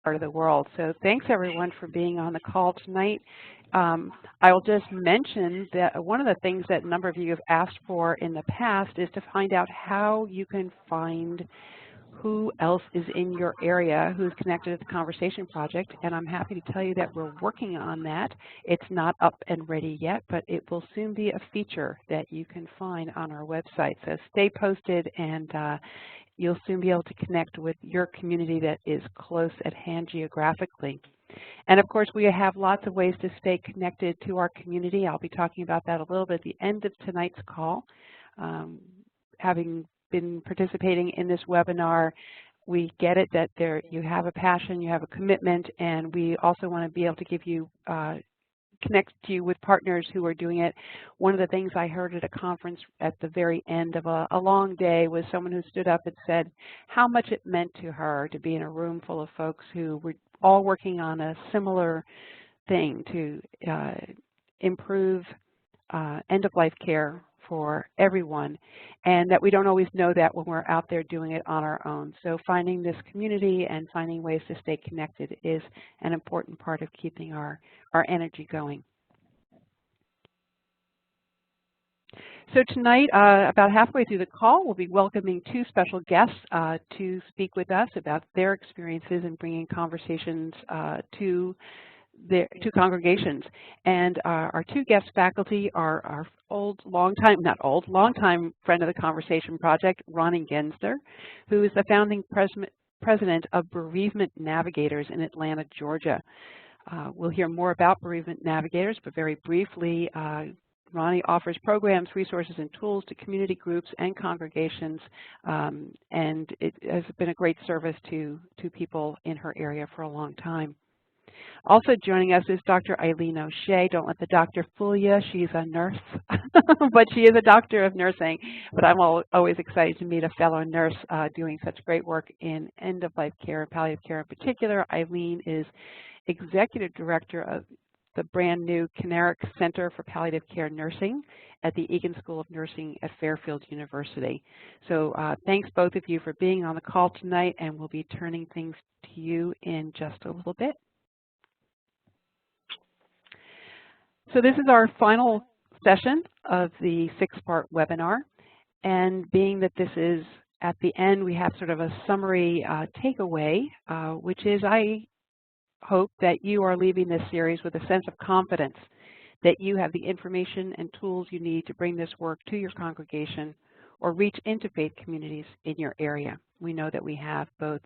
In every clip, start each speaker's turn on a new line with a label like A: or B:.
A: part of the world. So thanks everyone for being on the call tonight. I will just mention that one of the things that a number of you have asked for in the past is to find out how you can find who else is in your area who's connected to the Conversation Project, and I'm happy to tell you that we're working on that. It's not up and ready yet, but it will soon be a feature that you can find on our website. So stay posted, and you'll soon be able to connect with your community that is close at hand geographically. And of course, we have lots of ways to stay connected to our community. I'll be talking about that a little bit at the end of tonight's call. Having been participating in this webinar, we get it that you have a passion, you have a commitment, and we also want to be able to give you connect you with partners who are doing it. One of the things I heard at a conference at the very end of a long day was someone who stood up and said how much it meant to her to be in a room full of folks who were all working on a similar thing to improve end-of-life care for everyone, and that we don't always know that when we're out there doing it on our own. So finding this community and finding ways to stay connected is an important part of keeping our energy going. So tonight, about halfway through the call, we'll be welcoming two special guests to speak with us about their experiences in bringing conversations to congregations. And our two guest faculty are our longtime friend of the Conversation Project, Ronnie Gensler, who is the founding president of Bereavement Navigators in Atlanta, Georgia. We'll hear more about Bereavement Navigators, but very briefly, Ronnie offers programs, resources, and tools to community groups and congregations, and it has been a great service to people in her area for a long time. Also joining us is Dr. Eileen O'Shea. Don't let the doctor fool you. She's a nurse, but she is a doctor of nursing. But I'm always excited to meet a fellow nurse doing such great work in end-of-life care and palliative care in particular. Eileen is executive director of the brand new Canaric Center for Palliative Care Nursing at the Egan School of Nursing at Fairfield University. So thanks both of you for being on the call tonight, and we'll be turning things to you in just a little bit. So this is our final session of the 6-part webinar, and being that this is at the end, we have sort of a summary takeaway, which is I hope that you are leaving this series with a sense of confidence that you have the information and tools you need to bring this work to your congregation or reach into faith communities in your area. We know that we have both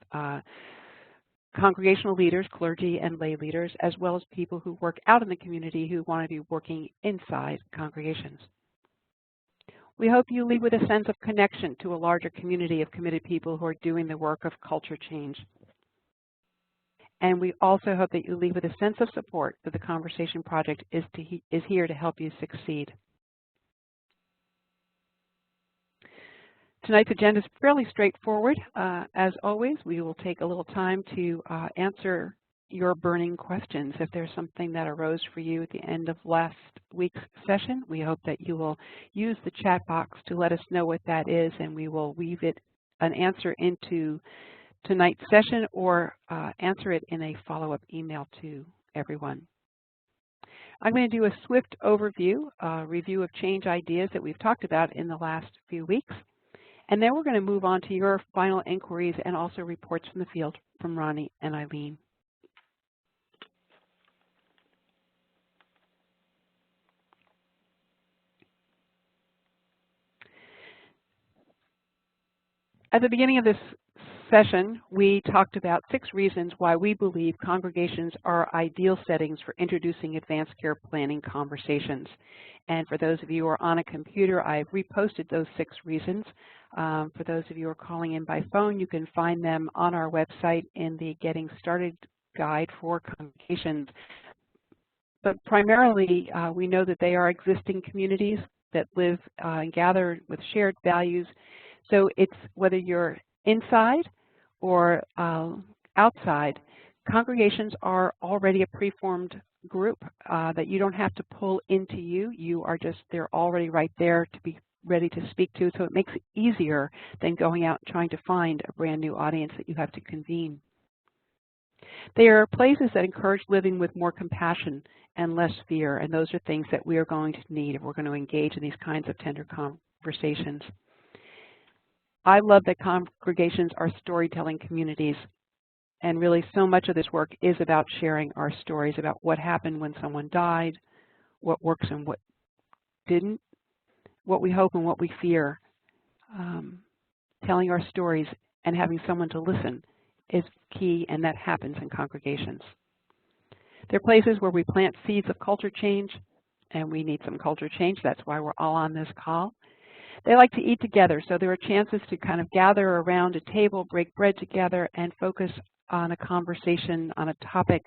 A: congregational leaders, clergy and lay leaders, as well as people who work out in the community who want to be working inside congregations. We hope you leave with a sense of connection to a larger community of committed people who are doing the work of culture change. And we also hope that you leave with a sense of support that the Conversation Project is here to help you succeed. Tonight's agenda is fairly straightforward. As always, we will take a little time to answer your burning questions. If there's something that arose for you at the end of last week's session, we hope that you will use the chat box to let us know what that is, and we will weave an answer into tonight's session or answer it in a follow-up email to everyone. I'm going to do a swift overview, review of change ideas that we've talked about in the last few weeks. And then we're going to move on to your final inquiries and also reports from the field from Ronnie and Eileen. At the beginning of this session, we talked about 6 reasons why we believe congregations are ideal settings for introducing advanced care planning conversations. And for those of you who are on a computer, I've reposted those 6 reasons. For those of you who are calling in by phone, you can find them on our website in the Getting Started guide for congregations. But primarily, we know that they are existing communities that live and gather with shared values. So it's whether you're inside or outside, congregations are already a preformed group that you don't have to pull into you. They're already right there to be ready to speak to, so it makes it easier than going out and trying to find a brand new audience that you have to convene. They are places that encourage living with more compassion and less fear, and those are things that we are going to need if we're going to engage in these kinds of tender conversations. I love that congregations are storytelling communities, and really so much of this work is about sharing our stories about what happened when someone died, what works and what didn't, what we hope and what we fear. Telling our stories and having someone to listen is key, and that happens in congregations. They're places where we plant seeds of culture change, and we need some culture change. That's why we're all on this call. They like to eat together, so there are chances to kind of gather around a table, break bread together, and focus on a conversation on a topic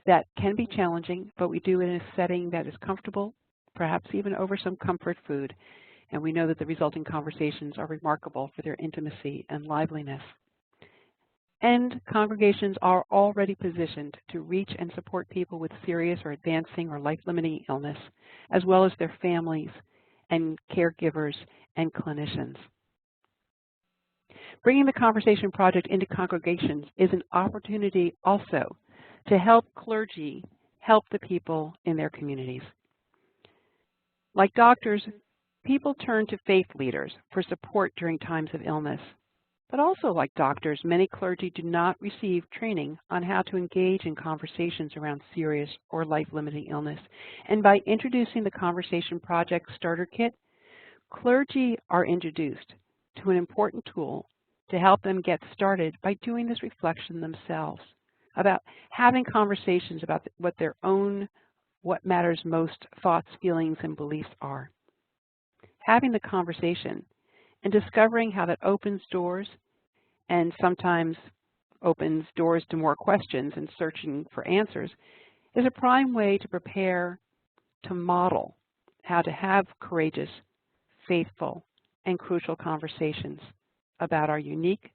A: that can be challenging, but we do it in a setting that is comfortable, perhaps even over some comfort food. And we know that the resulting conversations are remarkable for their intimacy and liveliness. And congregations are already positioned to reach and support people with serious or advancing or life-limiting illness, as well as their families and caregivers and clinicians. Bringing the Conversation Project into congregations is an opportunity also to help clergy help the people in their communities. Like doctors, people turn to faith leaders for support during times of illness. But also like doctors, many clergy do not receive training on how to engage in conversations around serious or life-limiting illness. And by introducing the Conversation Project Starter Kit, clergy are introduced to an important tool to help them get started by doing this reflection themselves, about having conversations about what their own, what matters most thoughts, feelings, and beliefs are. Having the conversation and discovering how that opens doors and sometimes opens doors to more questions and searching for answers is a prime way to prepare to model how to have courageous, faithful, and crucial conversations about our unique,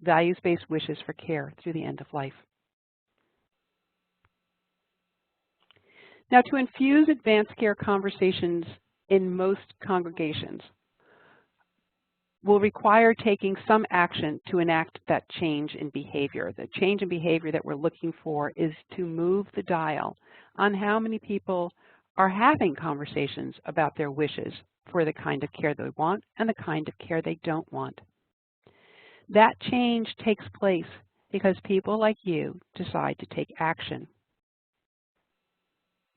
A: values-based wishes for care through the end of life. Now, to infuse advanced care conversations in most congregations will require taking some action to enact that change in behavior. The change in behavior that we're looking for is to move the dial on how many people are having conversations about their wishes for the kind of care they want and the kind of care they don't want. That change takes place because people like you decide to take action.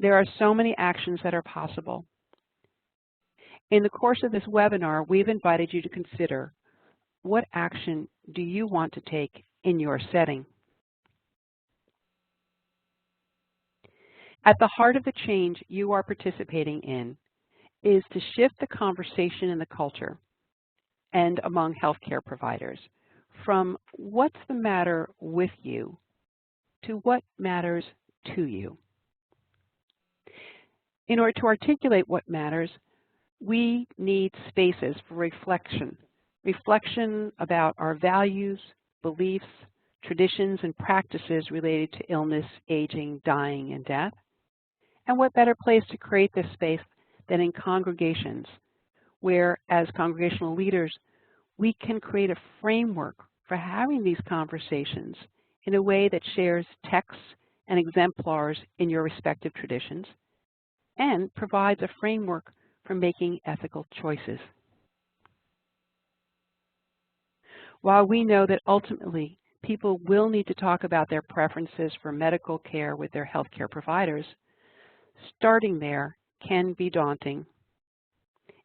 A: There are so many actions that are possible. In the course of this webinar, we've invited you to consider what action do you want to take in your setting. At the heart of the change you are participating in is to shift the conversation in the culture and among healthcare providers from what's the matter with you to what matters to you. In order to articulate what matters, we need spaces for reflection about our values, beliefs, traditions, and practices related to illness, aging, dying, and death. And what better place to create this space than in congregations, where as congregational leaders, we can create a framework for having these conversations in a way that shares texts and exemplars in your respective traditions and provides a framework for making ethical choices. While we know that ultimately people will need to talk about their preferences for medical care with their healthcare providers, starting there can be daunting.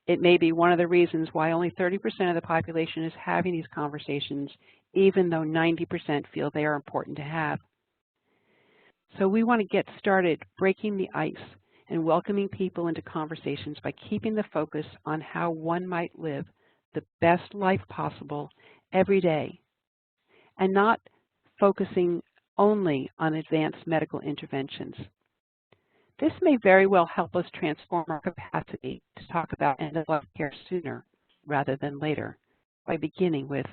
A: It may be one of the reasons why only 30% of the population is having these conversations, even though 90% feel they are important to have. So we want to get started breaking the ice and welcoming people into conversations by keeping the focus on how one might live the best life possible every day, and not focusing only on advanced medical interventions. This may very well help us transform our capacity to talk about end-of-life care sooner rather than later, by beginning with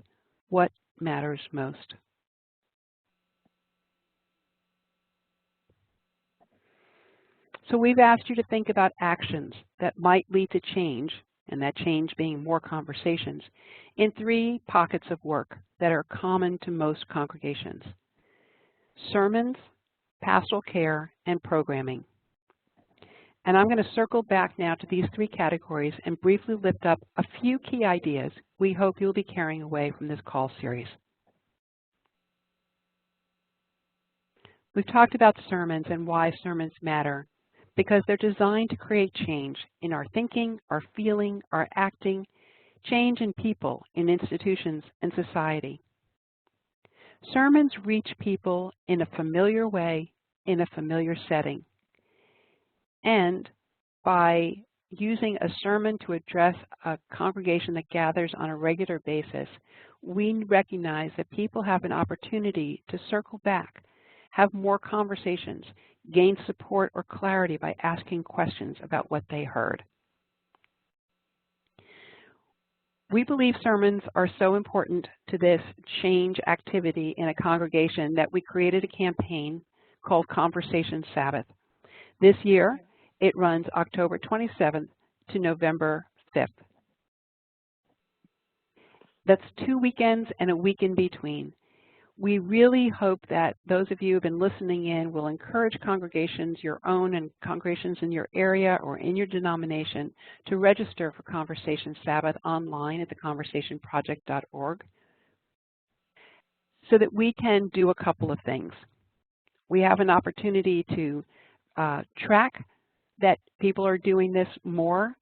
A: what matters most. So we've asked you to think about actions that might lead to change, and that change being more conversations, in 3 pockets of work that are common to most congregations. sermons, pastoral care, and programming. And I'm going to circle back now to these three categories and briefly lift up a few key ideas we hope you'll be carrying away from this call series. We've talked about sermons and why sermons matter, because they're designed to create change in our thinking, our feeling, our acting, change in people, in institutions, and society. Sermons reach people in a familiar way, in a familiar setting. And by using a sermon to address a congregation that gathers on a regular basis, we recognize that people have an opportunity to circle back, have more conversations, gain support or clarity by asking questions about what they heard. We believe sermons are so important to this change activity in a congregation that we created a campaign called Conversation Sabbath. This year, it runs October 27th to November 5th. That's 2 weekends and a week in between. We really hope that those of you who have been listening in will encourage congregations, your own and congregations in your area or in your denomination, to register for Conversation Sabbath online at theconversationproject.org so that we can do a couple of things. We have an opportunity to track that people are doing this more.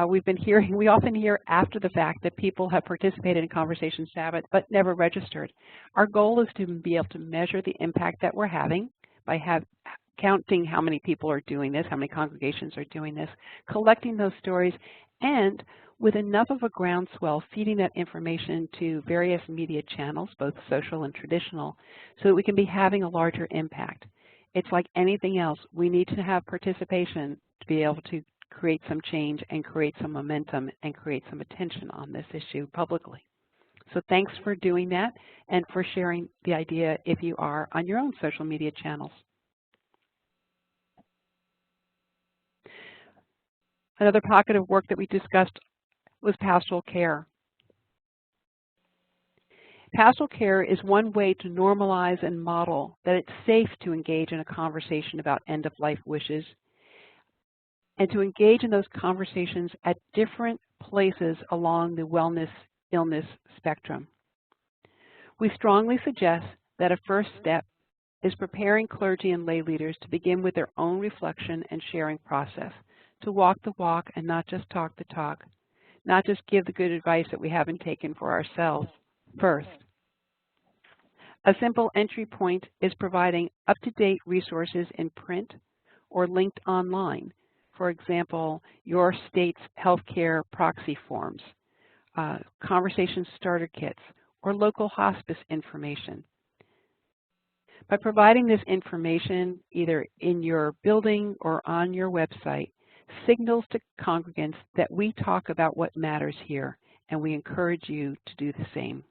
A: We often hear after the fact that people have participated in Conversation Sabbath but never registered. Our goal is to be able to measure the impact that we're having by counting how many people are doing this, how many congregations are doing this, collecting those stories, and with enough of a groundswell, feeding that information to various media channels, both social and traditional, so that we can be having a larger impact. It's like anything else. We need to have participation to be able to create some change and create some momentum and create some attention on this issue publicly. So thanks for doing that and for sharing the idea if you are on your own social media channels. Another pocket of work that we discussed was pastoral care. Pastoral care is one way to normalize and model that it's safe to engage in a conversation about end-of-life wishes and to engage in those conversations at different places along the wellness-illness spectrum. We strongly suggest that a first step is preparing clergy and lay leaders to begin with their own reflection and sharing process, to walk the walk and not just talk the talk, not just give the good advice that we haven't taken for ourselves first. A simple entry point is providing up-to-date resources in print or linked online. For example, your state's healthcare proxy forms, conversation starter kits, or local hospice information. By providing this information either in your building or on your website, signals to congregants that we talk about what matters here, and we encourage you to do the same.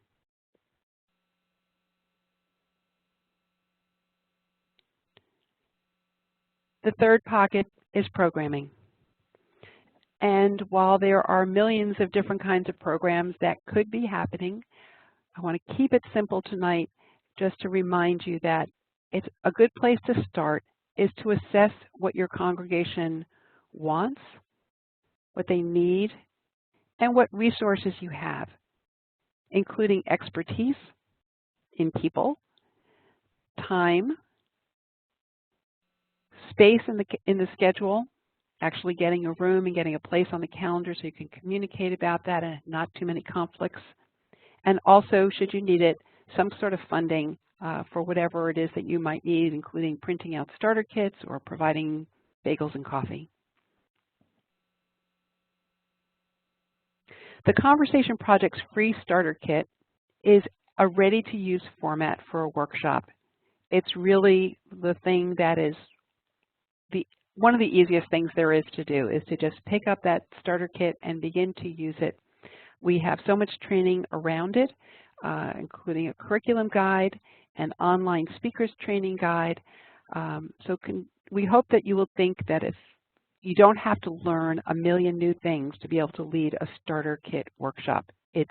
A: The third pocket is programming. And while there are millions of different kinds of programs that could be happening, I want to keep it simple tonight just to remind you that it's a good place to start is to assess what your congregation wants, what they need, and what resources you have, including expertise in people, time, space in the schedule, actually getting a room and getting a place on the calendar so you can communicate about that and not too many conflicts. And also, should you need it, some sort of funding for whatever it is that you might need, including printing out starter kits or providing bagels and coffee. The Conversation Project's free starter kit is a ready-to-use format for a workshop. It's really the thing that is one of the easiest things there is to do is to just pick up that starter kit and begin to use it. We have so much training around it, including a curriculum guide, an online speakers training guide. We hope that you will think that if you don't have to learn a million new things to be able to lead a starter kit workshop. It's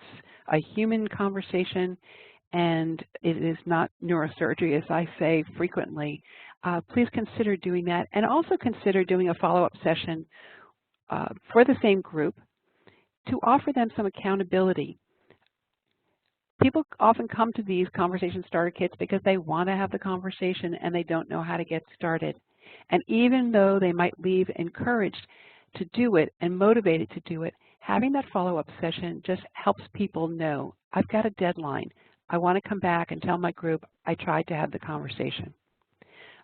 A: a human conversation, and it is not neurosurgery, as I say frequently, please consider doing that, and also consider doing a follow-up session for the same group to offer them some accountability. People often come to these conversation starter kits because they want to have the conversation and they don't know how to get started. And even though they might leave encouraged to do it and motivated to do it, having that follow-up session just helps people know, I've got a deadline. I want to come back and tell my group I tried to have the conversation.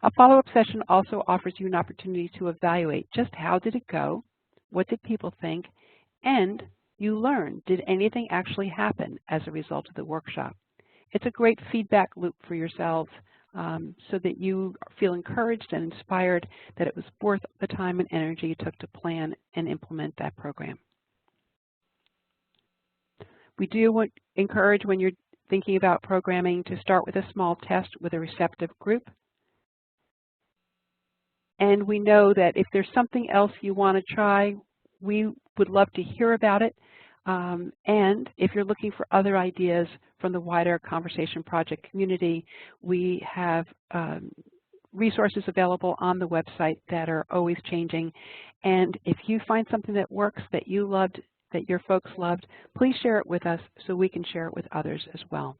A: A follow-up session also offers you an opportunity to evaluate just how did it go, what did people think, and you learn, did anything actually happen as a result of the workshop? It's a great feedback loop for yourselves so that you feel encouraged and inspired that it was worth the time and energy you took to plan and implement that program. We do encourage, when you're thinking about programming, to start with a small test with a receptive group. And we know that if there's something else you want to try, we would love to hear about it. And if you're looking for other ideas from the wider Conversation Project community, we have resources available on the website that are always changing. And if you find something that works, that you loved, that your folks loved, please share it with us so we can share it with others as well.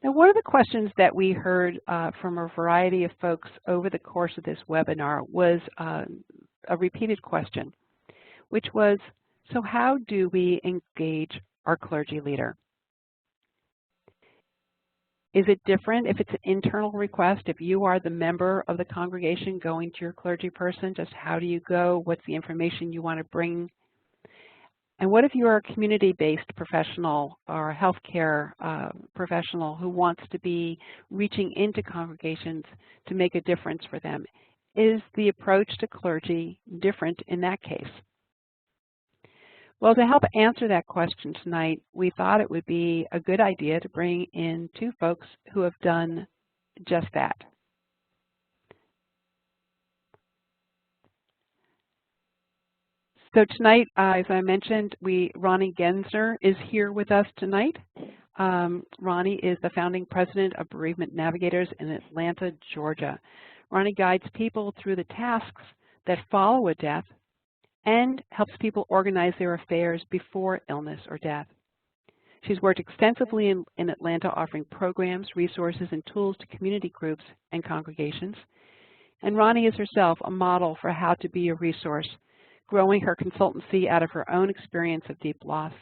A: Now, one of the questions that we heard from a variety of folks over the course of this webinar was a repeated question, which was, so how do we engage our clergy leader? Is it different if it's an internal request? If you are the member of the congregation going to your clergy person, just how do you go? What's the information you want to bring? And what if you are a community-based professional or a healthcare professional who wants to be reaching into congregations to make a difference for them? Is the approach to clergy different in that case? Well, to help answer that question tonight, we thought it would be a good idea to bring in two folks who have done just that. So tonight, as I mentioned, Ronnie Gensner is here with us tonight. Ronnie is the founding president of Bereavement Navigators in Atlanta, Georgia. Ronnie guides people through the tasks that follow a death and helps people organize their affairs before illness or death. She's worked extensively in Atlanta, offering programs, resources, and tools to community groups and congregations. And Ronnie is herself a model for how to be a resource, growing her consultancy out of her own experience of deep loss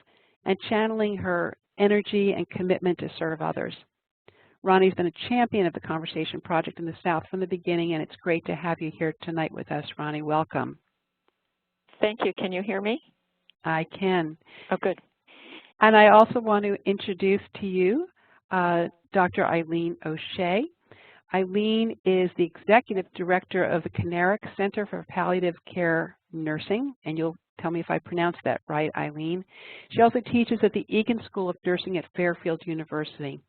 A: and channeling her energy and commitment to serve others. Ronnie's been a champion of the Conversation Project in the South from the beginning, and it's great to have you here tonight with us. Ronnie, welcome.
B: Thank you. Can you hear me?
A: I can.
B: Oh, good.
A: And I also want to introduce to you Dr. Eileen O'Shea. Eileen is the Executive Director of the Canaric Center for Palliative Care Nursing, and you'll tell me if I pronounced that right, Eileen. She also teaches at the Egan School of Nursing at Fairfield University.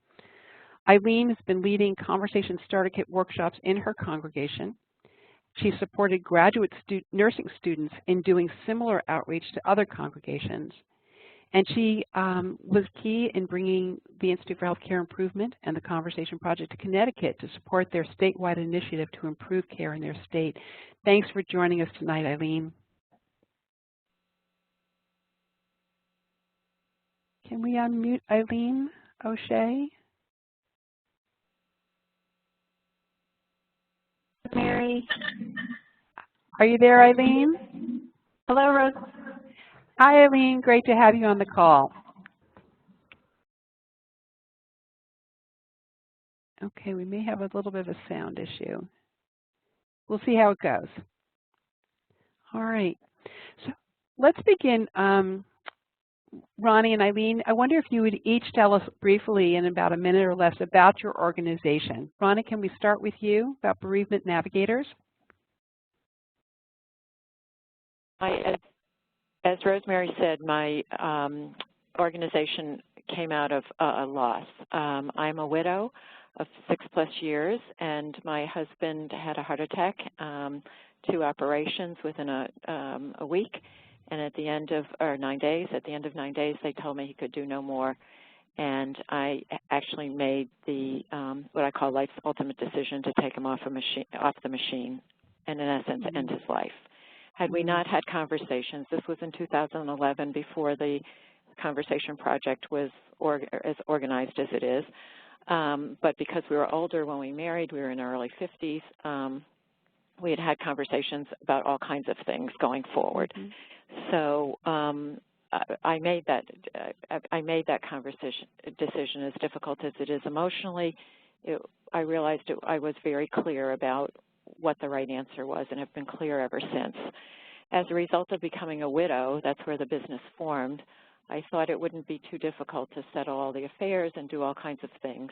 A: Eileen has been leading Conversation Starter Kit workshops in her congregation. She supported graduate nursing students in doing similar outreach to other congregations. And she was key in bringing the Institute for Healthcare Improvement and the Conversation Project to Connecticut to support their statewide initiative to improve care in their state. Thanks for joining us tonight, Eileen. Can we unmute Eileen O'Shea?
C: Mary.
A: Are you there, Eileen?
C: Hello, Rose.
A: Hi, Eileen. Great to have you on the call. Okay, we may have a little bit of a sound issue. We'll see how it goes. All right. So let's begin. Ronnie and Eileen, I wonder if you would each tell us briefly in about a minute or less about your organization. Ronnie, can we start with you about Bereavement Navigators?
B: As Rosemary said, my organization came out of a loss. I'm a widow of 6+ years, and my husband had a heart attack, 2 operations within a week, And at the end of, or 9 days, at the end of 9 days, they told me he could do no more. And I actually made the, what I call life's ultimate decision to take him off the machine, and in essence, end his life. Had we not had conversations, this was in 2011 before the Conversation Project was as organized as it is, but because we were older when we married, we were in our early 50s, we had conversations about all kinds of things going forward. So I made that decision, as difficult as it is emotionally. I realized I was very clear about what the right answer was, and have been clear ever since. As a result of becoming a widow, that's where the business formed, I thought it wouldn't be too difficult to settle all the affairs and do all kinds of things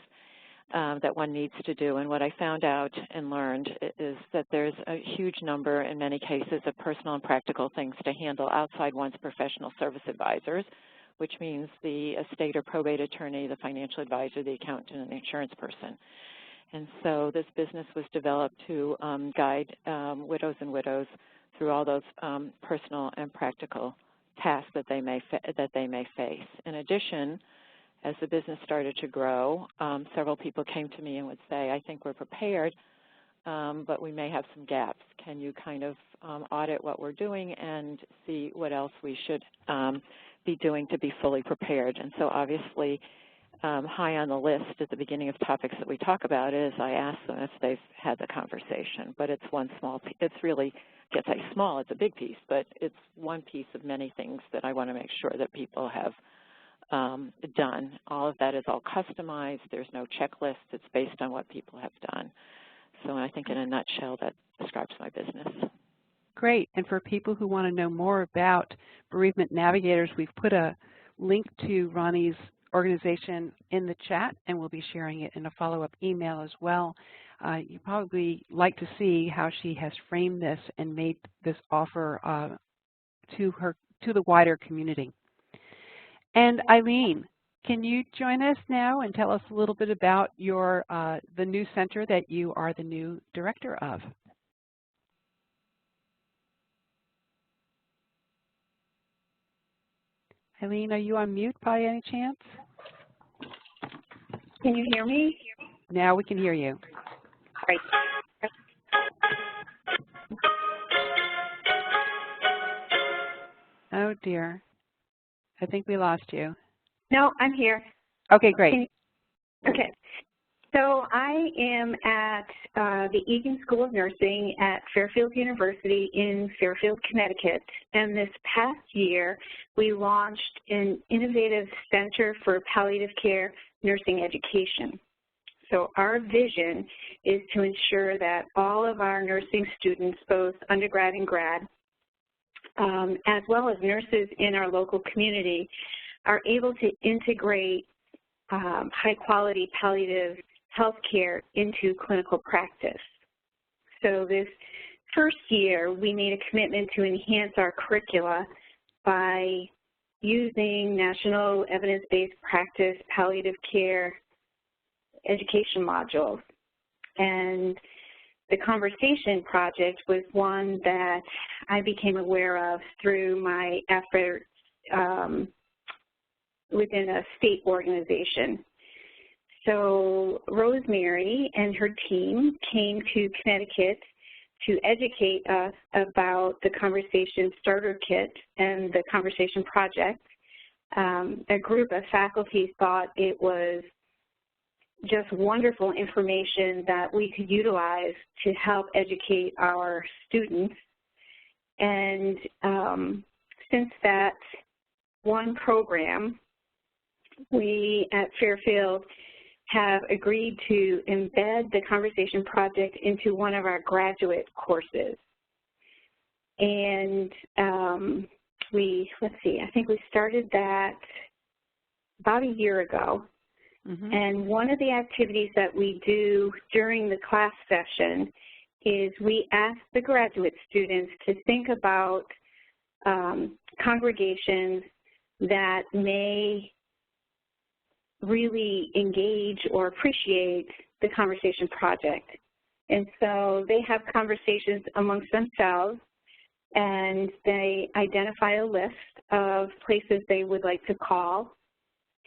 B: that one needs to do. And what I found out and learned is that there's a huge number, in many cases, of personal and practical things to handle outside one's professional service advisors, which means the estate or probate attorney, the financial advisor, the accountant, and the insurance person. And so this business was developed to guide widows and widows through all those personal and practical tasks that they may face. In addition, as the business started to grow, several people came to me and would say, I think we're prepared, but we may have some gaps. Can you kind of audit what we're doing and see what else we should be doing to be fully prepared? And so obviously, high on the list at the beginning of topics that we talk about is I ask them if they've had the conversation, but it's one small piece. It's really, I can't say small, it's a big piece, but it's one piece of many things that I want to make sure that people have done. All of that is all customized. There's no checklist. It's based on what people have done. So I think in a nutshell that describes my business.
A: Great. And for people who want to know more about Bereavement Navigators, we've put a link to Ronnie's organization in the chat, and we'll be sharing it in a follow-up email as well. You probably like to see how she has framed this and made this offer to the wider community. And Eileen, can you join us now and tell us a little bit about your the new center that you are the new director of? Eileen, are you on mute by any chance?
C: Can you hear me?
A: Now we can hear you.
C: Great.
A: Oh dear. I think we lost you.
C: No, I'm here.
A: Okay, great.
C: Okay. So I am at the Egan School of Nursing at Fairfield University in Fairfield, Connecticut. And this past year, we launched an innovative Center for Palliative Care Nursing Education. So our vision is to ensure that all of our nursing students, both undergrad and grad, as well as nurses in our local community, are able to integrate high-quality palliative health care into clinical practice. So this first year, we made a commitment to enhance our curricula by using national evidence-based practice palliative care education modules. And the Conversation Project was one that I became aware of through my efforts within a state organization. So Rosemary and her team came to Connecticut to educate us about the Conversation Starter Kit and the Conversation Project. A group of faculty thought it was just wonderful information that we could utilize to help educate our students. And since that one program, we at Fairfield have agreed to embed the Conversation Project into one of our graduate courses. And let's see, I think we started that about a year ago. Mm-hmm. And one of the activities that we do during the class session is we ask the graduate students to think about congregations that may really engage or appreciate the Conversation Project. And so they have conversations amongst themselves and they identify a list of places they would like to call,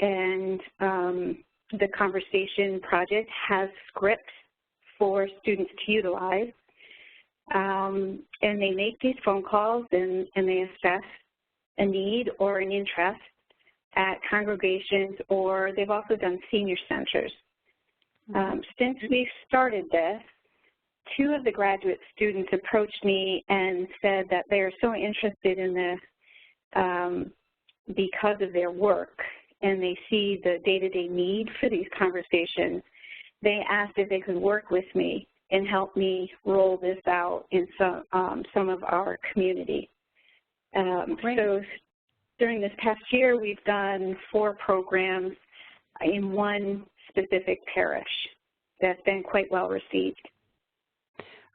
C: and the conversation project has scripts for students to utilize, and they make these phone calls and they assess a need or an interest at congregations, or they've also done senior centers. Since we've started this, 2 of the graduate students approached me and said that they are so interested in this because of their work, and they see the day-to-day need for these conversations. They asked if they could work with me and help me roll this out in some of our community. So during this past year, we've done 4 programs in 1 specific parish that's been quite well received.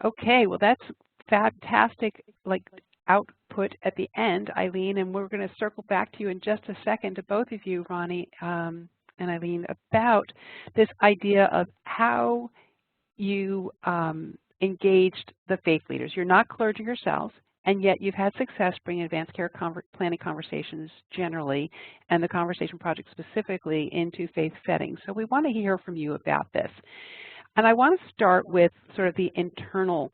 A: Okay, well that's fantastic, output at the end, Eileen, and we're going to circle back to you in just a second, to both of you, Ronnie and Eileen, about this idea of how you engaged the faith leaders. You're not clergy yourselves, and yet you've had success bringing advanced care planning conversations generally, and the conversation project specifically, into faith settings. So we want to hear from you about this. And I want to start with sort of the internal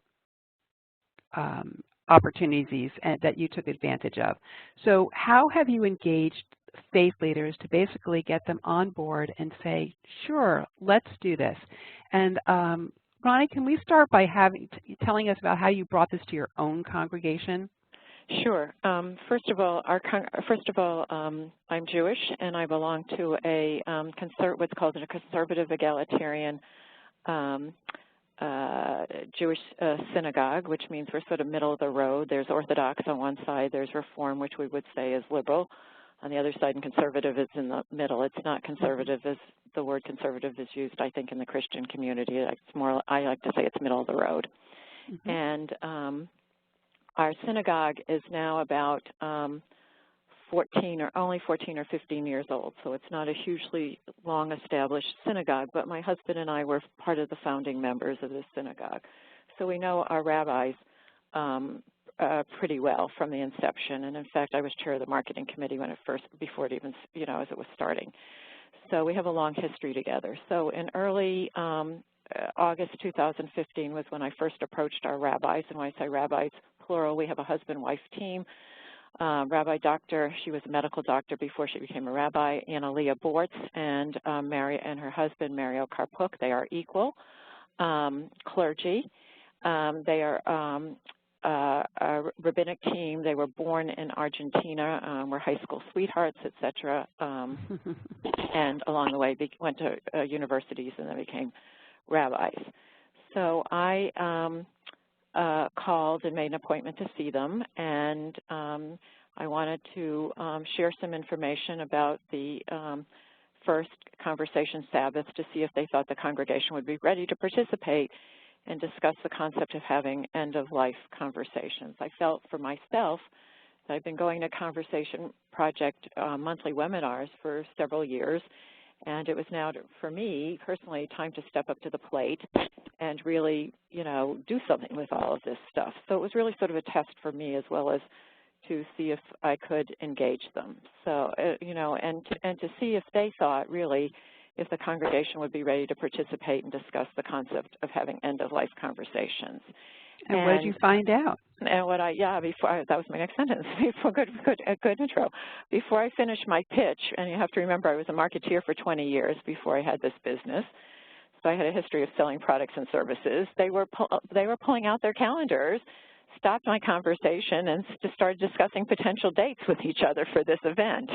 A: opportunities that you took advantage of. So how have you engaged faith leaders to basically get them on board and say, sure, let's do this? And Ronnie, can we start by telling us about how you brought this to your own congregation?
B: Sure. First of all, I'm Jewish, and I belong to a what's called a conservative egalitarian Jewish synagogue, which means we're sort of middle of the road. There's Orthodox on one side, there's Reform, which we would say is liberal on the other side, and conservative is in the middle. It's not conservative as the word conservative is used, I think, in the Christian community. It's more, I like to say it's middle of the road. Mm-hmm. And our synagogue is now about 14 or 15 years old, so it's not a hugely long established synagogue, but my husband and I were part of the founding members of this synagogue. So we know our rabbis pretty well from the inception, and in fact I was chair of the marketing committee before it even, as it was starting. So we have a long history together. So in early August 2015 was when I first approached our rabbis, and when I say rabbis, plural, we have a husband-wife team. Rabbi Doctor, she was a medical doctor before she became a rabbi, Anna Leah Bortz, and her husband, Mario Karpuk. They are equal clergy. They are a rabbinic team. They were born in Argentina, were high school sweethearts, etc. And along the way went to universities and then became rabbis. So I called and made an appointment to see them, and I wanted to share some information about the first Conversation Sabbath to see if they thought the congregation would be ready to participate and discuss the concept of having end-of-life conversations. I felt for myself that I've been going to Conversation Project monthly webinars for several years, and it was now, for me personally, time to step up to the plate and really, do something with all of this stuff. So it was really sort of a test for me, as well as to see if I could engage them. So, and to see if they thought really if the congregation would be ready to participate and discuss the concept of having end-of-life conversations.
A: And what did you find out?
B: And that was my next sentence. Good intro. Before I finished my pitch, and you have to remember I was a marketeer for 20 years before I had this business, so I had a history of selling products and services. They were pulling out their calendars, stopped my conversation, and started discussing potential dates with each other for this event.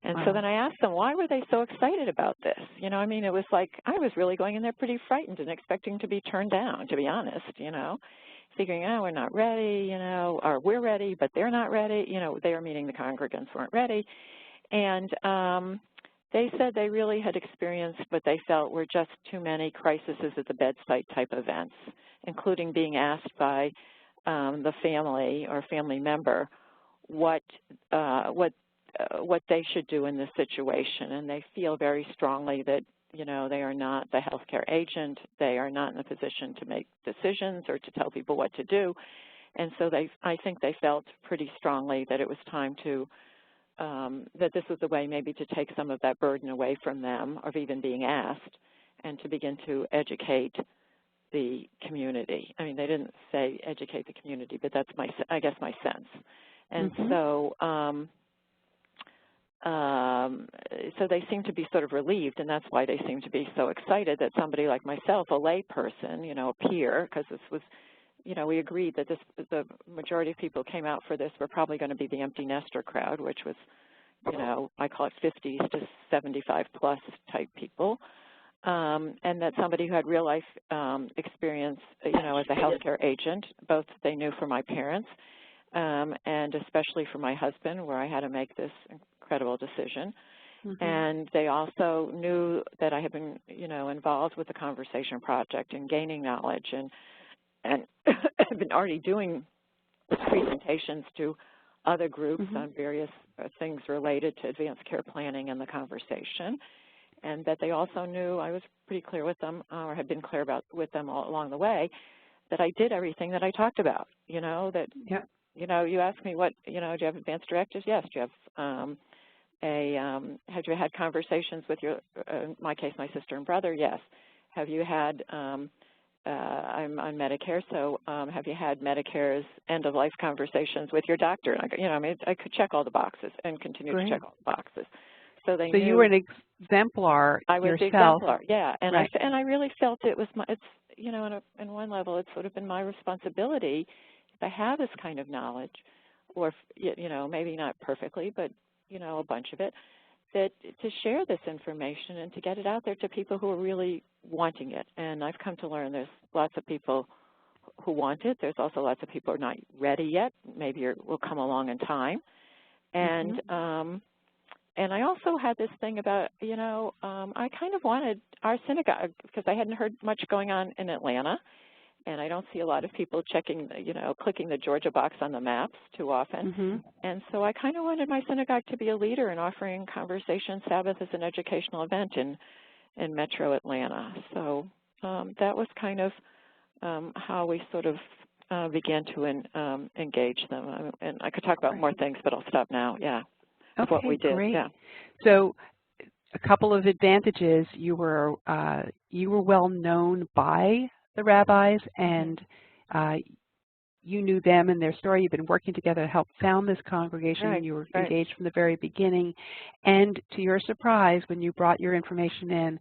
B: And so then I asked them, why were they so excited about this? It was like I was really going in there pretty frightened and expecting to be turned down, to be honest, figuring, we're not ready, or we're ready, but they're not ready. They were meaning the congregants weren't ready. And they said they really had experienced what they felt were just too many crises at the bedside type events, including being asked by the family or family member what they should do in this situation. And they feel very strongly that, they are not the healthcare agent. They are not in a position to make decisions or to tell people what to do. And so I think they felt pretty strongly that it was time to, that this was a way maybe to take some of that burden away from them of even being asked and to begin to educate the community. I mean, they didn't say educate the community, but that's I guess my sense. And so so they seem to be sort of relieved, and that's why they seem to be so excited that somebody like myself, a lay person, you know, a peer, because this was, you know, we agreed that the majority of people who came out for this were probably going to be the empty nester crowd, which was, you know, I call it 50s to 75 plus type people, and that somebody who had real life experience, you know, as a healthcare agent, both they knew from my parents, and especially for my husband, where I had to make this incredible decision. And they also knew that I had been, you know, involved with the Conversation Project and gaining knowledge, and have been already doing presentations to other groups on various things related to advanced care planning and the conversation, and that they also knew I was pretty clear with them, or had been clear about with them all along the way, that I did everything that I talked about. You know, that you know, you ask me what, you know, do you have advanced directives? Yes. Do you have have you had conversations with your, in my case, my sister and brother? Yes. Have you had, I'm on Medicare, so have you had Medicare's end-of-life conversations with your doctor? And you know, I mean, I could check all the boxes and continue to check all the boxes. So they knew.
A: So you were an exemplar yourself.
B: I was the exemplar, yeah. And I really felt it was it's, you know, in one level, it's sort of been my responsibility, if I have this kind of knowledge, or, you know, maybe not perfectly, but, you know, a bunch of it, that to share this information and to get it out there to people who are really wanting it. And I've come to learn there's lots of people who want it. There's also lots of people who are not ready yet. Maybe will come along in time. And and I also had this thing about, you know, I kind of wanted our synagogue, because I hadn't heard much going on in Atlanta, and I don't see a lot of people checking, you know, clicking the Georgia box on the maps too often. And so I kind of wanted my synagogue to be a leader in offering Conversation Sabbath as an educational event in Metro Atlanta. So that was kind of how we sort of began to engage them. And I could talk about more things, but I'll stop now. Yeah.
A: Okay,
B: what we did.
A: Great.
B: Yeah.
A: So a couple of advantages. You were well known by the rabbis, and you knew them and their story. You've been working together to help found this congregation.
B: Right,
A: You were engaged from the very beginning. And to your surprise, when you brought your information in,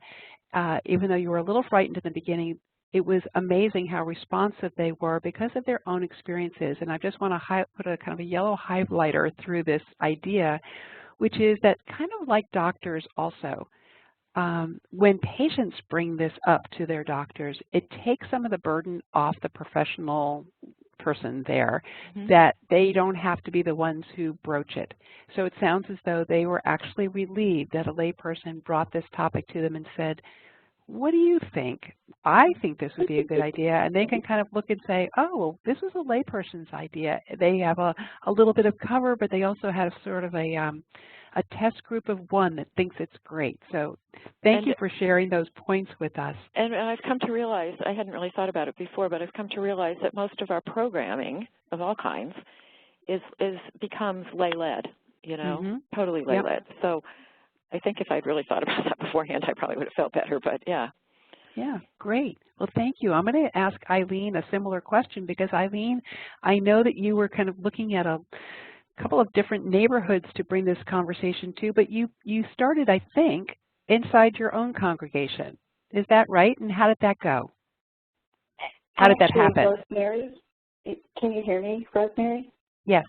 A: even though you were a little frightened in the beginning, it was amazing how responsive they were because of their own experiences. And I just want to put a kind of a yellow highlighter through this idea, which is that kind of like doctors also, when patients bring this up to their doctors, it takes some of the burden off the professional person there, that they don't have to be the ones who broach it. So it sounds as though they were actually relieved that a layperson brought this topic to them and said, what do you think? I think this would be a good idea. And they can kind of look and say, oh, well, this was a layperson's idea. They have a little bit of cover, but they also have sort of a test group of one that thinks it's great. So thank you for sharing those points with us.
B: And I've come to realize, I hadn't really thought about it before, but I've come to realize that most of our programming of all kinds becomes lay-led, you know, totally lay-led. So I think if I'd really thought about that beforehand, I probably would have felt better, but yeah.
A: Yeah, great. Well, thank you. I'm going to ask Eileen a similar question because, Eileen, I know that you were kind of looking at a couple of different neighborhoods to bring this conversation to, but you started, I think, inside your own congregation. Is that right? And how did that go? How did that happen?
C: Rosemary, can you hear me, Rosemary?
A: Yes.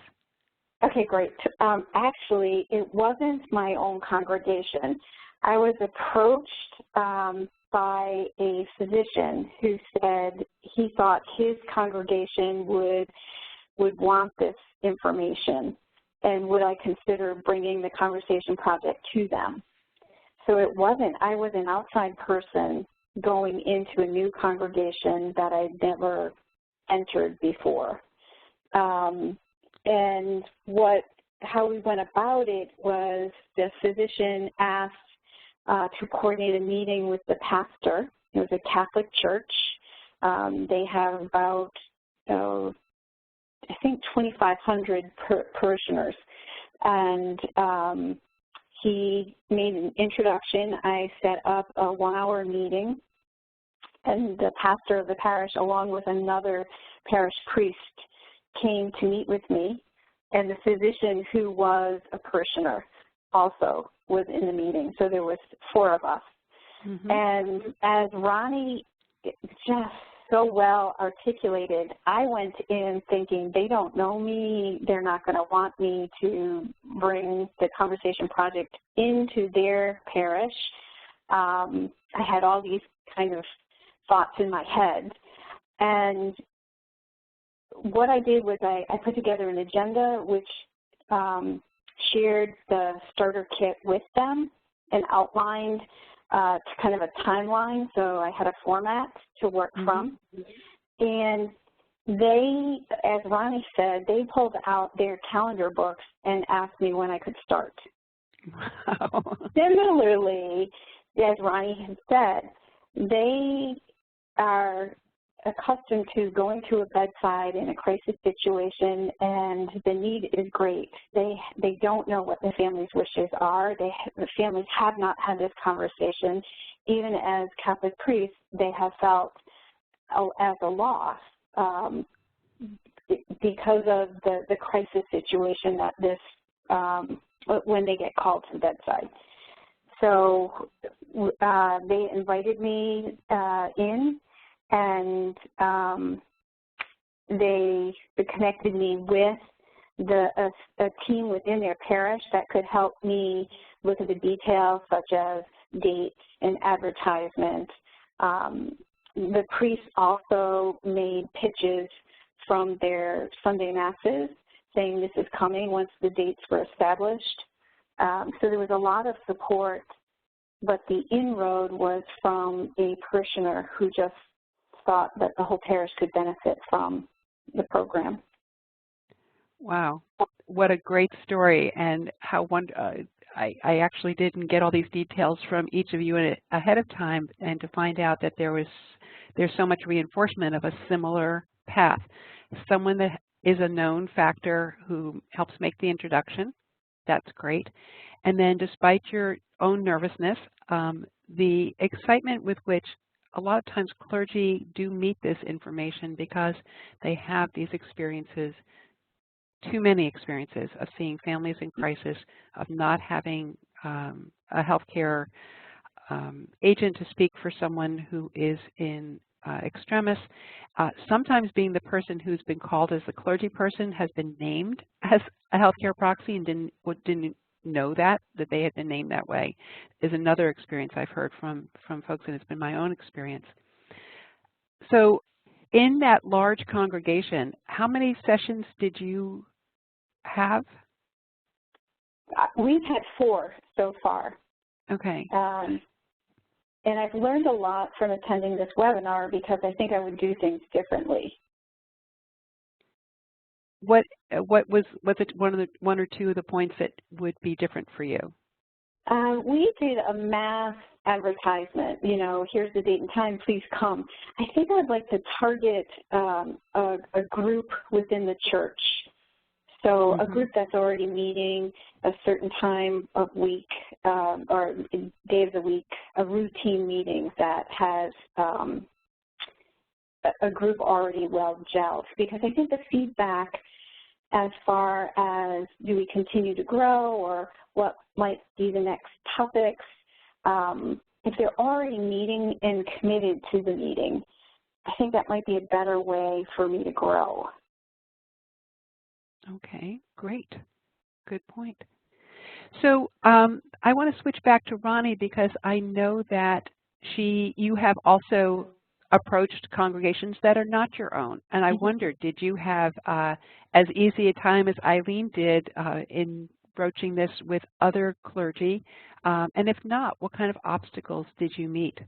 C: Okay, great. Actually, it wasn't my own congregation. I was approached by a physician who said he thought his congregation would want this information, and would I consider bringing the Conversation Project to them. So it wasn't, I was an outside person going into a new congregation that I'd never entered before. And how we went about it was the physician asked to coordinate a meeting with the pastor. It was a Catholic church. They have about I think, 2,500 parishioners. And he made an introduction. I set up a 1-hour meeting, and the pastor of the parish, along with another parish priest, came to meet with me, and the physician who was a parishioner also was in the meeting. So there was 4 of us. Mm-hmm. And as Ronnie just so well articulated, I went in thinking, they don't know me, they're not going to want me to bring the Conversation Project into their parish. I had all these kind of thoughts in my head. And what I did was I put together an agenda which shared the starter kit with them and outlined kind of a timeline, so I had a format to work from. And they, as Ronnie said, they pulled out their calendar books and asked me when I could start. Wow. Similarly, as Ronnie had said, they are accustomed to going to a bedside in a crisis situation, and the need is great. They don't know what the family's wishes are. The families have not had this conversation. Even as Catholic priests, they have felt as a loss because of the crisis situation that this when they get called to the bedside. So they invited me in, and they connected me with a team within their parish that could help me look at the details such as dates and advertisements. The priests also made pitches from their Sunday masses saying this is coming once the dates were established. So there was a lot of support, but the inroad was from a parishioner who just thought that the whole parish could benefit from the program.
A: Wow, what a great story, and how I actually didn't get all these details from each of you ahead of time, and to find out that there's so much reinforcement of a similar path. Someone that is a known factor who helps make the introduction, that's great. And then despite your own nervousness, the excitement with which a lot of times clergy do meet this information because they have these experiences, too many experiences of seeing families in crisis, of not having a healthcare agent to speak for someone who is in extremis. Sometimes being the person who's been called as the clergy person has been named as a healthcare proxy and didn't know that they had been named that way is another experience I've heard from folks, and it's been my own experience. So in that large congregation, how many sessions did you have?
C: We've had 4 so far.
A: Okay.
C: And I've learned a lot from attending this webinar because I think I would do things differently.
A: Was it one or two of the points that would be different for you?
C: We did a mass advertisement, here's the date and time, please come. I think I'd like to target a group within the church. So a group that's already meeting a certain time of week or days a week, a routine meeting that has a group already well gelled. Because I think the feedback as far as do we continue to grow or what might be the next topics, if they're already meeting and committed to the meeting, I think that might be a better way for me to grow.
A: Okay, great. Good point. So I want to switch back to Ronnie because I know that you have also approached congregations that are not your own. And I wondered, did you have as easy a time as Eileen did in broaching this with other clergy? And if not, what kind of obstacles did you meet?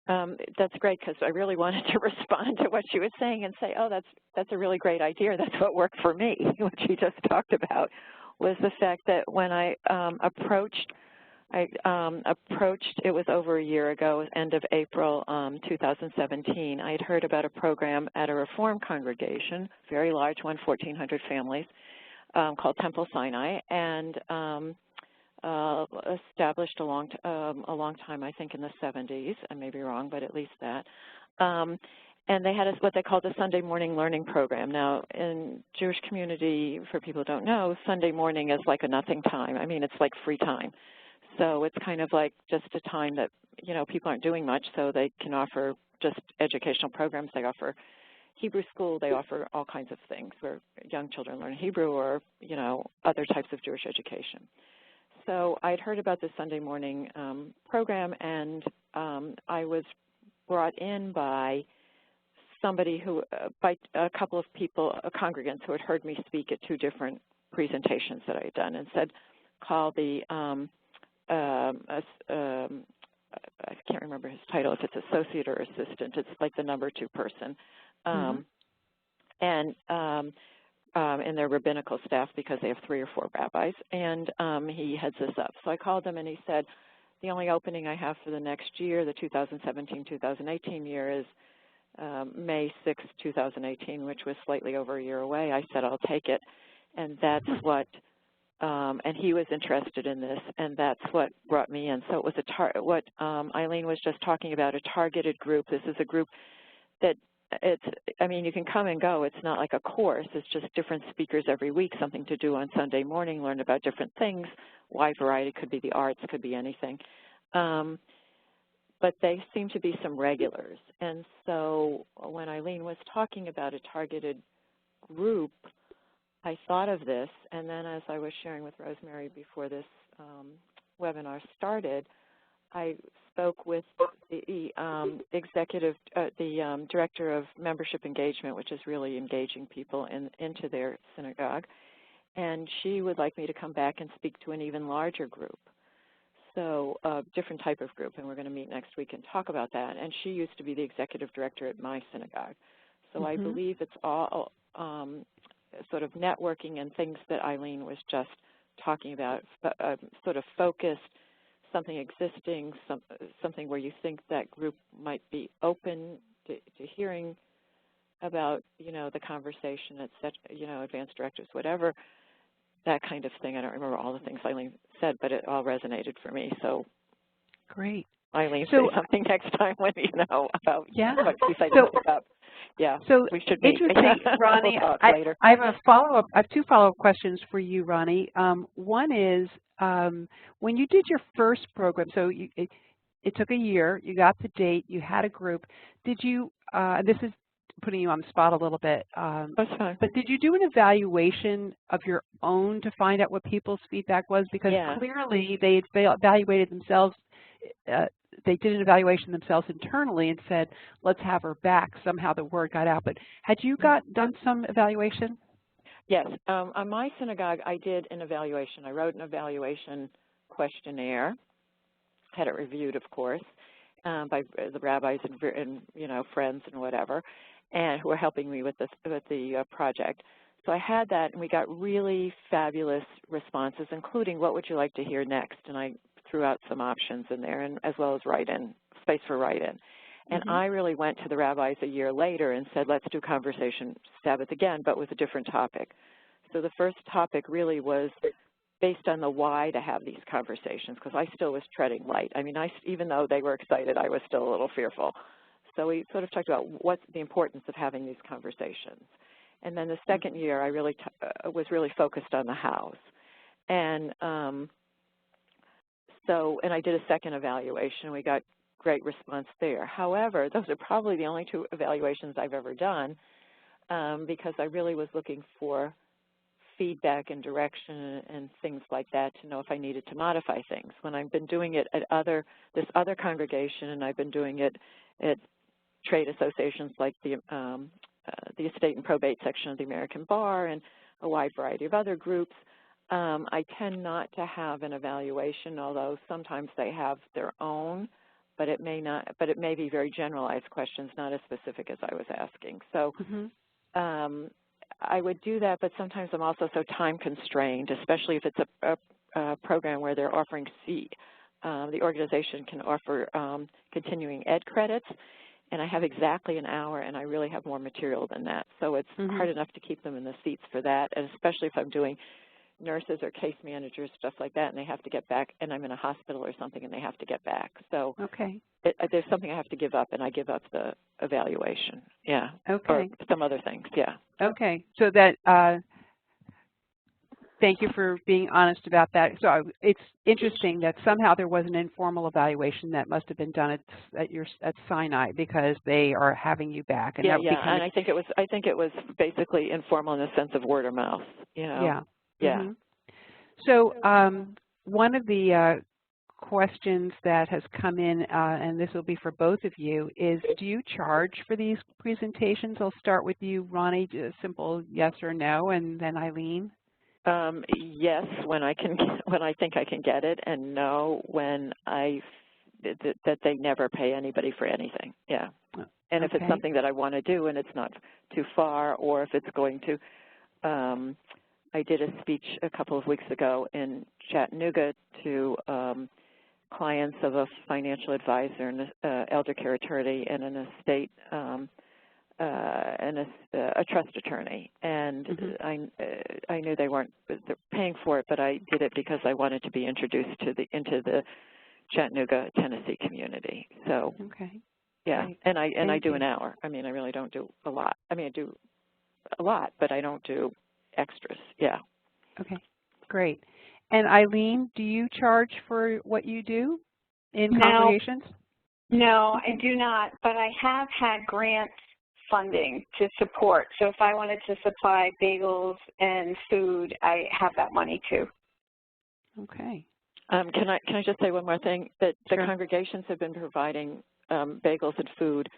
B: That's great, because I really wanted to respond to what she was saying and say, oh, that's a really great idea. That's what worked for me. What she just talked about was the fact that when I approached I approached, it was over a year ago, end of April 2017. I had heard about a program at a Reform congregation, very large one, 1,400 families, called Temple Sinai, and established a long time, I think in the 70s. I may be wrong, but at least that. And they had what they called a Sunday morning learning program. Now, in Jewish community, for people who don't know, Sunday morning is like a nothing time. I mean, it's like free time. So it's kind of like just a time that, you know, people aren't doing much, so they can offer just educational programs. They offer Hebrew school. They offer all kinds of things where young children learn Hebrew or, you know, other types of Jewish education. So I'd heard about this Sunday morning program, and I was brought in by somebody who, by a couple of people, congregants who had heard me speak at 2 different presentations that I had done, and said, call the, I can't remember his title, if it's associate or assistant. It's like the number 2 person. And in their rabbinical staff, because they have 3 or 4 rabbis, and he heads this up. So I called him, and he said, the only opening I have for the next year, the 2017-2018 year, is May 6, 2018, which was slightly over a year away. I said, I'll take it, and that's what, and he was interested in this, and that's what brought me in. So it was what Eileen was just talking about, a targeted group. This is a group that I mean, you can come and go. It's not like a course. It's just different speakers every week, something to do on Sunday morning, learn about different things, wide variety, could be the arts, could be anything. But they seem to be some regulars. And so when Eileen was talking about a targeted group, I thought of this, and then as I was sharing with Rosemary before this webinar started, I spoke with the the director of membership engagement, which is really engaging people into their synagogue, and she would like me to come back and speak to an even larger group, so a different type of group, and we're going to meet next week and talk about that. And she used to be the executive director at my synagogue, so I believe it's all sort of networking and things that Eileen was just talking about, sort of focused, something existing, something where you think that group might be open to hearing about, you know, the conversation, et cetera, you know, advanced directives, whatever, that kind of thing. I don't remember all the things Eileen said, but it all resonated for me. So great. Eileen, say something next time when you know about what you say about. Yeah,
A: so
B: we should meet.
A: Interesting, Ronnie.
B: We'll later.
A: I have a follow-up. I have 2 follow-up questions for you, Ronnie. One is, when you did your first program, so it took a year, you got the date, you had a group. Did you, this is putting you on the spot a little bit,
B: That's fine.
A: But did you do an evaluation of your own to find out what people's feedback was? Because clearly they evaluated themselves, they did an evaluation themselves internally and said, let's have her back. Somehow the word got out. But had you done some evaluation?
B: Yes. On my synagogue, I did an evaluation. I wrote an evaluation questionnaire, had it reviewed, of course, by the rabbis and you know, friends and whatever, and who were helping me with the project. So I had that, and we got really fabulous responses, including what would you like to hear next, and I threw out some options in there, and as well as write-in, space for write-in. And I really went to the rabbis a year later and said, let's do conversation Sabbath again, but with a different topic. So the first topic really was based on the why to have these conversations, because I still was treading light. I mean, even though they were excited, I was still a little fearful. So we sort of talked about what's the importance of having these conversations. And then the second year, I really was really focused on the hows. And and I did a second evaluation. We got great response there. However, those are probably the only 2 evaluations I've ever done, because I really was looking for feedback and direction and things like that to know if I needed to modify things. When I've been doing it at this other congregation, and I've been doing it at trade associations like the Estate and Probate section of the American Bar and a wide variety of other groups, I tend not to have an evaluation, although sometimes they have their own, but it may not. But it may be very generalized questions, not as specific as I was asking. So I would do that, but sometimes I'm also so time constrained, especially if it's a program where they're offering the organization can offer continuing ed credits, and I have exactly an hour, and I really have more material than that. So it's hard enough to keep them in the seats for that, and especially if I'm doing nurses or case managers, stuff like that, and they have to get back, and I'm in a hospital or something, and they have to get back. So there's something I have to give up, and I give up the evaluation, or some other things,
A: Okay, so that, thank you for being honest about that. So it's interesting that somehow there was an informal evaluation that must have been done at Sinai because they are having you back. And
B: and I think it was basically informal in the sense of word of mouth,
A: So one of the questions that has come in, and this will be for both of you, is do you charge for these presentations? I'll start with you, Ronnie, just a simple yes or no, and then Eileen.
B: Yes, when I think I can get it, and no when that they never pay anybody for anything. And if it's something that I want to do and it's not too far, or if it's going to, I did a speech a couple of weeks ago in Chattanooga to clients of a financial advisor, an elder care attorney, and an estate and a trust attorney, and I knew they weren't paying for it, but I did it because I wanted to be introduced to into the Chattanooga, Tennessee community. So and I do an hour. I mean, I really don't do a lot. I mean, I do a lot, but I don't do extras.
A: Okay, great. And Eileen, do you charge for what you do in congregations?
C: No, I do not, but I have had grant funding to support. So if I wanted to supply bagels and food, I have that money too.
B: Okay. Can I just say one more thing? That the congregations have been providing bagels and food.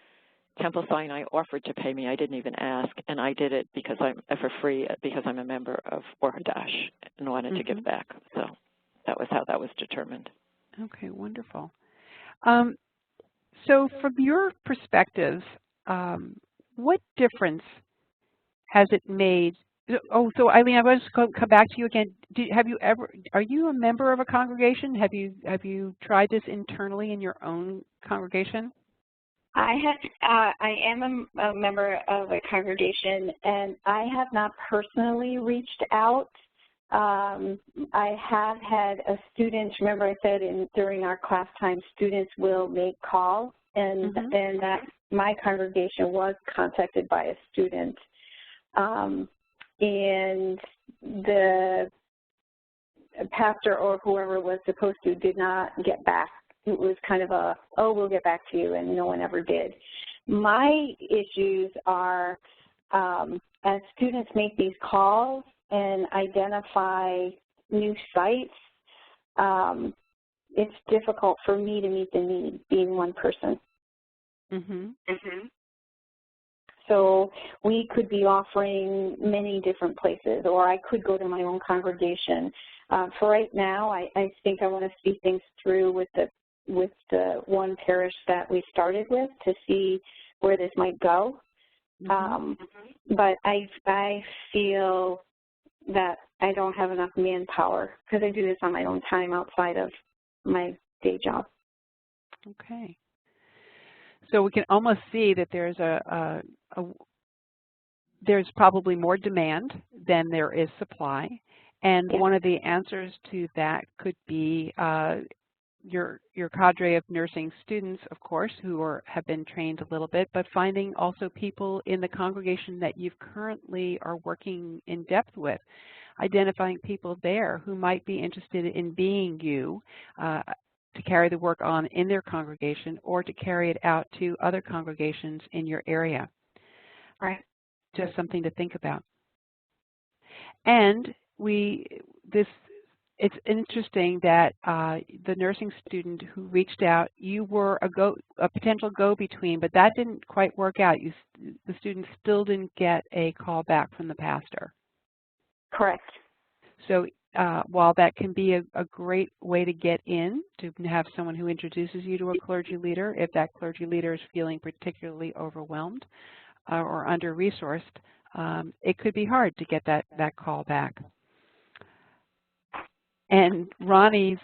B: Temple Sinai offered to pay me. I didn't even ask, and I did it because for free because I'm a member of Or Hadash and wanted to give back. So that was how that was determined.
A: Okay, wonderful. So from your perspective, what difference has it made? Oh, so Eileen, I want to come back to you again. Are you a member of a congregation? Have you tried this internally in your own congregation?
C: I am a member of a congregation, and I have not personally reached out. I have had a student, remember I said during our class time, students will make calls, and that my congregation was contacted by a student, and the pastor or whoever was supposed to did not get back. It was kind of we'll get back to you, and no one ever did. My issues are as students make these calls and identify new sites, it's difficult for me to meet the need, being one person. So we could be offering many different places, or I could go to my own congregation. For right now, I think I want to see things through with the one parish that we started with to see where this might go. But I feel that I don't have enough manpower because I do this on my own time outside of my day job.
A: Okay. So we can almost see that there's there's probably more demand than there is supply, and one of the answers to that could be your cadre of nursing students, of course, who have been trained a little bit, but finding also people in the congregation that you currently are working in depth with, identifying people there who might be interested in being you to carry the work on in their congregation or to carry it out to other congregations in your area.
C: Right.
A: Just something to think about. And it's interesting that the nursing student who reached out, you were a potential go-between, but that didn't quite work out. The student still didn't get a call back from the pastor.
C: Correct.
A: So while that can be a great way to get in, to have someone who introduces you to a clergy leader, if that clergy leader is feeling particularly overwhelmed or under-resourced, it could be hard to get that call back. And Ronnie's,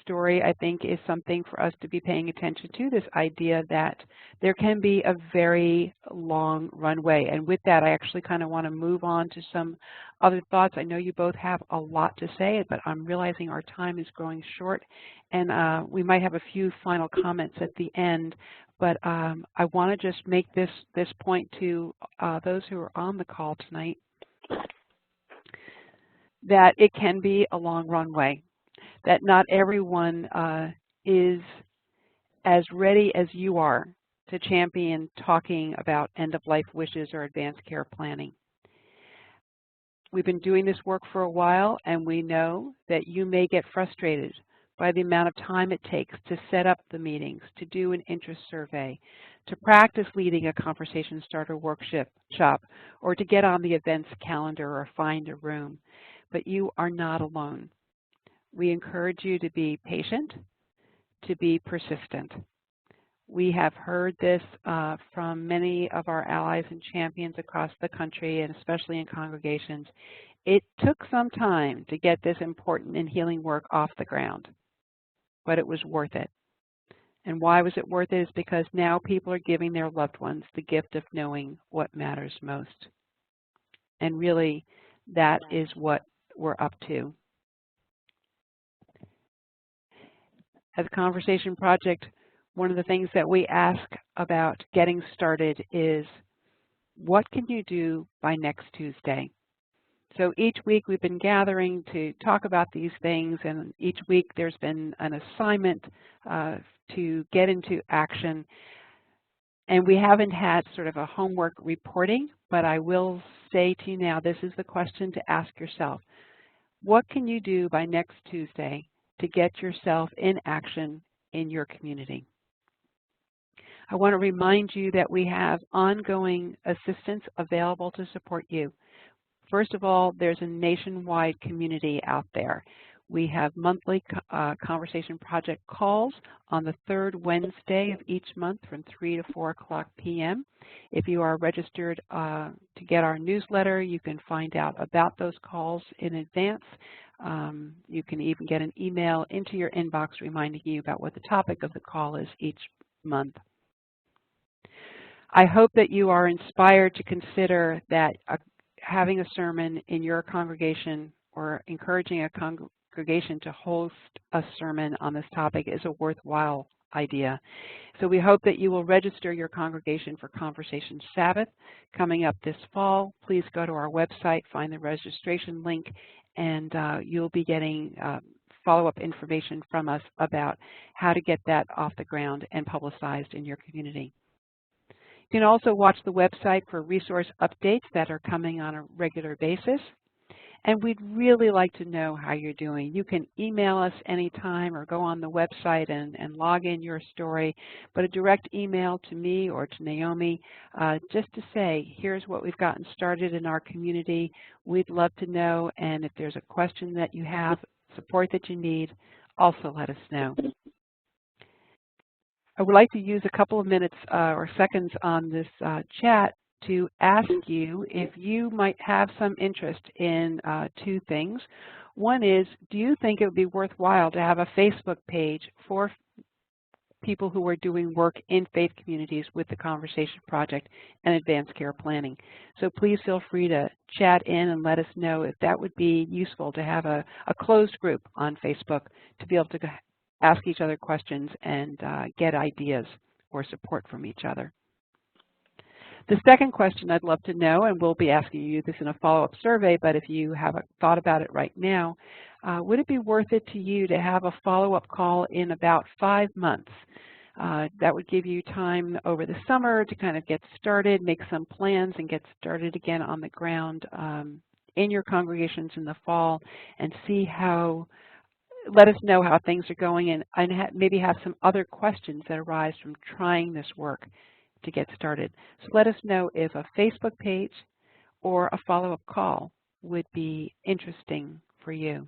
A: story, I think, is something for us to be paying attention to, this idea that there can be a very long runway. And with that, I actually kind of want to move on to some other thoughts. I know you both have a lot to say, but I'm realizing our time is growing short, and we might have a few final comments at the end. But I want to just make this point to those who are on the call tonight, that it can be a long runway, that not everyone is as ready as you are to champion talking about end-of-life wishes or advanced care planning. We've been doing this work for a while, and we know that you may get frustrated by the amount of time it takes to set up the meetings, to do an interest survey, to practice leading a conversation starter workshop, or to get on the events calendar or find a room. But you are not alone. We encourage you to be patient, to be persistent. We have heard this from many of our allies and champions across the country, and especially in congregations. It took some time to get this important and healing work off the ground, but it was worth it. And why was it worth it? Is because now people are giving their loved ones the gift of knowing what matters most. And really, that is what we're up to. As a Conversation Project, one of the things that we ask about getting started is, what can you do by next Tuesday? So each week we've been gathering to talk about these things, and each week there's been an assignment to get into action. And we haven't had sort of a homework reporting, but I will say to you now, this is the question to ask yourself. What can you do by next Tuesday to get yourself in action in your community? I want to remind you that we have ongoing assistance available to support you. First of all, there's a nationwide community out there. We have monthly Conversation Project calls on the third Wednesday of each month from 3 to 4 o'clock p.m. If you are registered to get our newsletter, you can find out about those calls in advance. You can even get an email into your inbox reminding you about what the topic of the call is each month. I hope that you are inspired to consider that having a sermon in your congregation, or encouraging a congregation to host a sermon on this topic, is a worthwhile idea. So we hope that you will register your congregation for Conversation Sabbath coming up this fall. Please go to our website, find the registration link, and you'll be getting follow-up information from us about how to get that off the ground and publicized in your community. You can also watch the website for resource updates that are coming on a regular basis. And we'd really like to know how you're doing. You can email us anytime or go on the website and log in your story, but a direct email to me or to Naomi just to say, here's what we've gotten started in our community. We'd love to know, and if there's a question that you have, support that you need, also let us know. I would like to use a couple of minutes or seconds on this chat to ask you if you might have some interest in two things. One is, do you think it would be worthwhile to have a Facebook page for people who are doing work in faith communities with the Conversation Project and Advanced Care Planning? So please feel free to chat in and let us know if that would be useful to have a closed group on Facebook to be able to ask each other questions and get ideas or support from each other. The second question I'd love to know, and we'll be asking you this in a follow-up survey, but if you haven't thought about it right now, would it be worth it to you to have a follow-up call in about 5 months? That would give you time over the summer to kind of get started, make some plans, and get started again on the ground in your congregations in the fall, and see how, let us know how things are going, and maybe have some other questions that arise from trying this work to get started. So let us know if a Facebook page or a follow-up call would be interesting for you.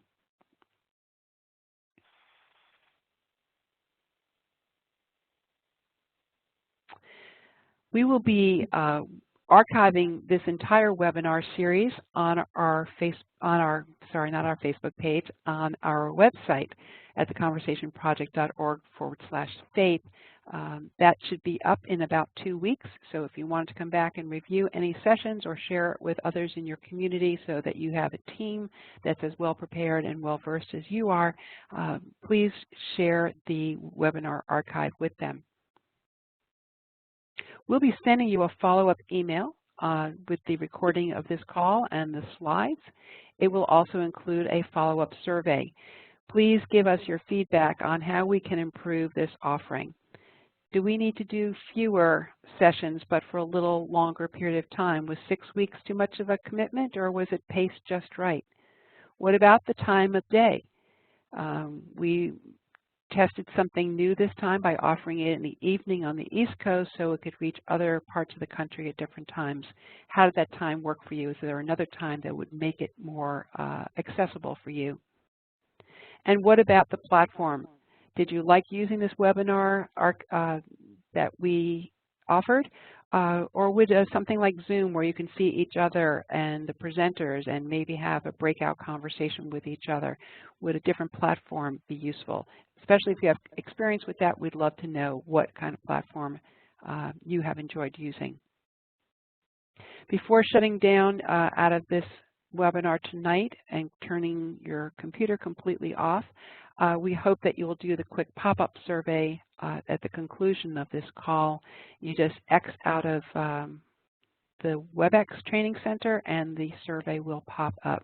A: We will be archiving this entire webinar series on our Facebook page, on our website at theconversationproject.org/faith. That should be up in about 2 weeks. So if you want to come back and review any sessions or share it with others in your community so that you have a team that's as well prepared and well versed as you are, please share the webinar archive with them. We'll be sending you a follow-up email with the recording of this call and the slides. It will also include a follow-up survey. Please give us your feedback on how we can improve this offering. Do we need to do fewer sessions but for a little longer period of time? Was 6 weeks too much of a commitment, or was it paced just right? What about the time of day? We tested something new this time by offering it in the evening on the East Coast so it could reach other parts of the country at different times. How did that time work for you? Is there another time that would make it more accessible for you? And what about the platform? Did you like using this webinar that we offered? Or would something like Zoom, where you can see each other and the presenters and maybe have a breakout conversation with each other, would a different platform be useful? Especially if you have experience with that, we'd love to know what kind of platform you have enjoyed using. Before shutting down out of this webinar tonight and turning your computer completely off, we hope that you will do the quick pop-up survey at the conclusion of this call. You just X out of the WebEx Training Center and the survey will pop up.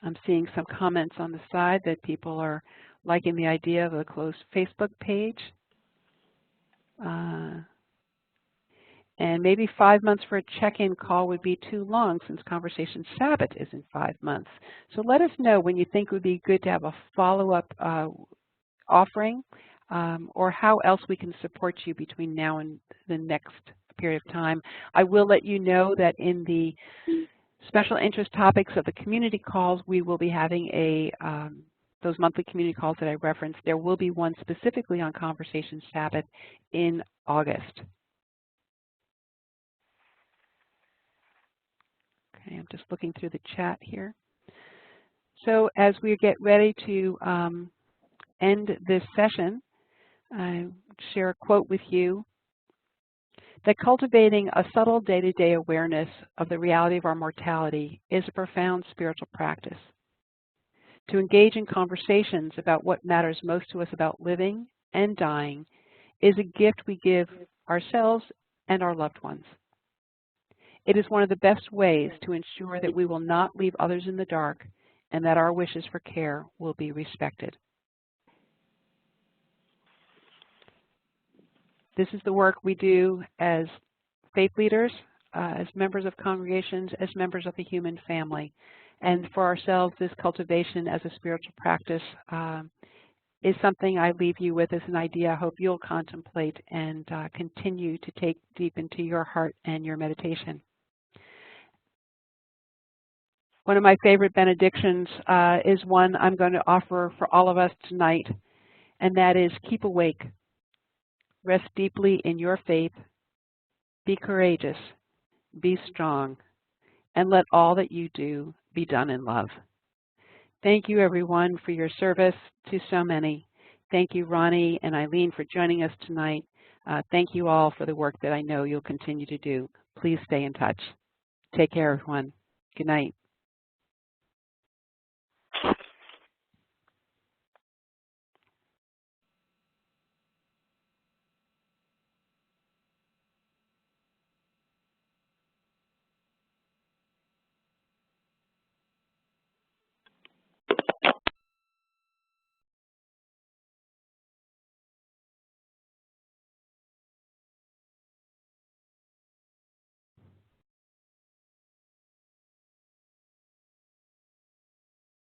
A: I'm seeing some comments on the side that people are liking the idea of a closed Facebook page. And maybe 5 months for a check-in call would be too long since Conversation Sabbath is in 5 months. So let us know when you think it would be good to have a follow-up offering or how else we can support you between now and the next period of time. I will let you know that in the special interest topics of the community calls, we will be having those monthly community calls that I referenced. There will be one specifically on Conversation Sabbath in August. Okay, I'm just looking through the chat here. So as we get ready to end this session, I share a quote with you that cultivating a subtle day-to-day awareness of the reality of our mortality is a profound spiritual practice. To engage in conversations about what matters most to us about living and dying is a gift we give ourselves and our loved ones. It is one of the best ways to ensure that we will not leave others in the dark and that our wishes for care will be respected. This is the work we do as faith leaders, as members of congregations, as members of the human family. And for ourselves, this cultivation as a spiritual practice is something I leave you with as an idea I hope you'll contemplate and continue to take deep into your heart and your meditation. One of my favorite benedictions is one I'm going to offer for all of us tonight, and that is keep awake. Rest deeply in your faith, be courageous, be strong, and let all that you do be done in love. Thank you, everyone, for your service to so many. Thank you, Ronnie and Eileen, for joining us tonight. Thank you all for the work that I know you'll continue to do. Please stay in touch. Take care, everyone. Good night.